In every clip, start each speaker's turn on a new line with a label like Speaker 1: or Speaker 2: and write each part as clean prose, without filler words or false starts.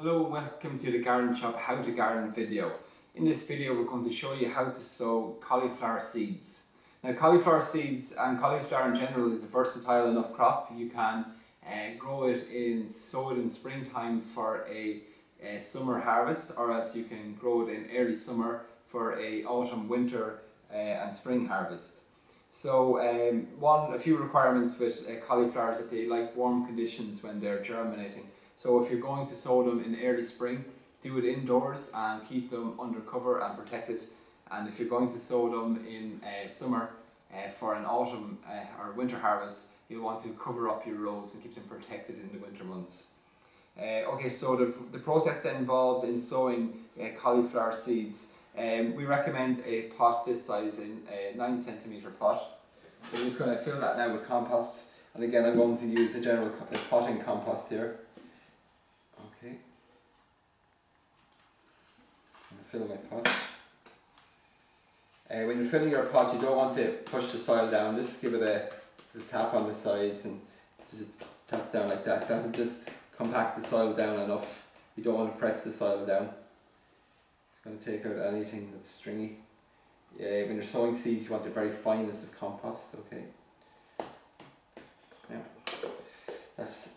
Speaker 1: Hello and welcome to the Garden Shop How to Garden video. In this video we're going to show you how to sow cauliflower seeds. Now cauliflower seeds and cauliflower in general is a versatile enough crop. You can sow it in springtime for a summer harvest, or else you can grow it in early summer for a autumn, winter and spring harvest. So a few requirements with cauliflowers that they like warm conditions when they're germinating. So if you're going to sow them in early spring, do it indoors and keep them under cover and protected. And if you're going to sow them in summer for an autumn or winter harvest, you'll want to cover up your rows and keep them protected in the winter months. Okay, so the process then involved in sowing cauliflower seeds. We recommend a pot this size, in a 9 cm pot. So I'm just going to fill that now with compost. And again, I'm going to use a general potting compost here. Okay. Fill my pot. When you're filling your pot, you don't want to push the soil down. Just give it a tap on the sides and just tap down like that. That will just compact the soil down enough. You don't want to press the soil down. It's going to take out anything that's stringy. When you're sowing seeds, you want the very finest of compost. Okay. Now that's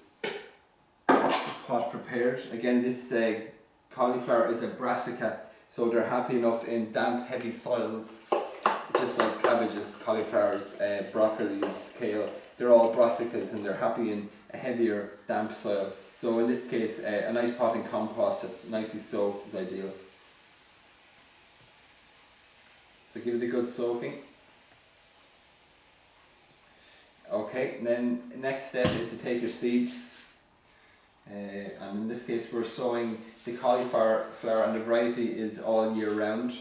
Speaker 1: pot prepared. Again, this cauliflower is a brassica, so they're happy enough in damp, heavy soils, just like cabbages, cauliflowers, broccolis, kale. They're all brassicas and they're happy in a heavier, damp soil. So in this case, a nice potting compost that's nicely soaked is ideal. So give it a good soaking. Okay, and then the next step is to take your seeds. And in this case we're sowing the cauliflower and the variety is all year round.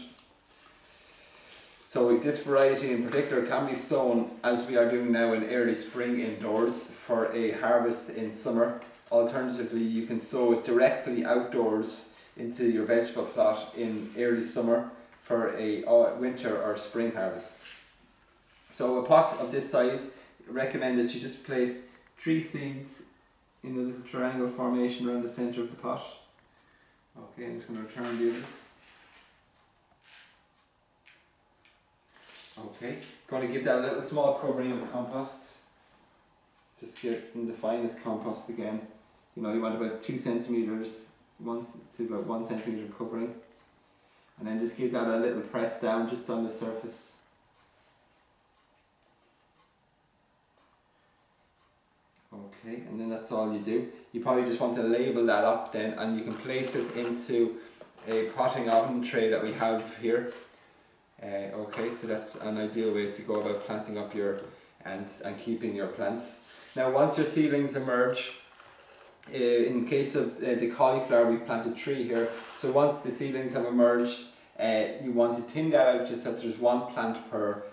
Speaker 1: So this variety in particular can be sown, as we are doing now, in early spring indoors for a harvest in summer. Alternatively, you can sow it directly outdoors into your vegetable plot in early summer for a winter or spring harvest. So a pot of this size, recommend that you just place 3 seeds in a little triangle formation around the centre of the pot. Okay, I'm just going to return the others. Okay, going to give that a little small covering of compost. Just get in the finest compost again. You want about 2 centimetres to about 1 centimetre covering. And then just give that a little press down just on the surface. Okay, and then that's all you do. You probably just want to label that up then, and you can place it into a potting oven tray that we have here. Okay, so that's an ideal way to go about planting up and keeping your plants. Now once your seedlings emerge, in case of the cauliflower, we've planted 3 here. So once the seedlings have emerged, you want to thin that out just so that there's 1 plant per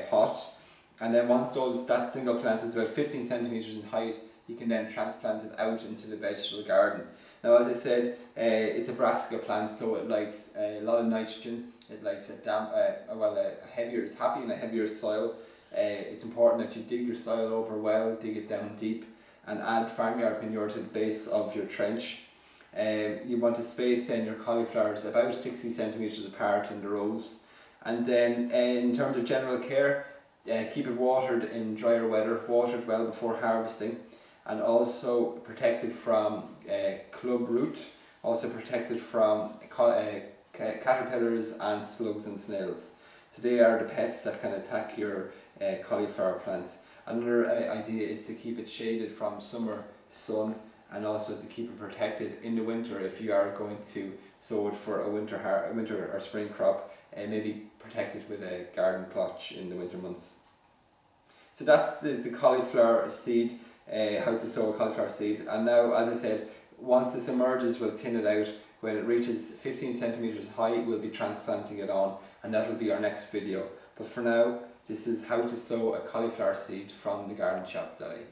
Speaker 1: pot. And then once that single plant is about 15 centimetres in height, you can then transplant it out into the vegetable garden. Now, as I said, it's a brassica plant, so it likes a lot of nitrogen. It likes a damp, it's happy in a heavier soil. It's important that you dig your soil over well, dig it down deep, and add farmyard manure to the base of your trench. You want to space then your cauliflowers about 60 centimetres apart in the rows. And then in terms of general care, keep it watered in drier weather, watered well before harvesting, and also protected from club root, also protected from caterpillars and slugs and snails. So they are the pests that can attack your cauliflower plant. Another idea is to keep it shaded from summer sun, and also to keep it protected in the winter if you are going to sow it for a winter or spring crop, and maybe protected with a garden plot in the winter months. So that's the cauliflower seed, how to sow a cauliflower seed. And now, as I said, once this emerges, we'll tin it out. When it reaches 15 centimetres high, we'll be transplanting it on, and that will be our next video. But for now, this is how to sow a cauliflower seed from thegardenshop.ie.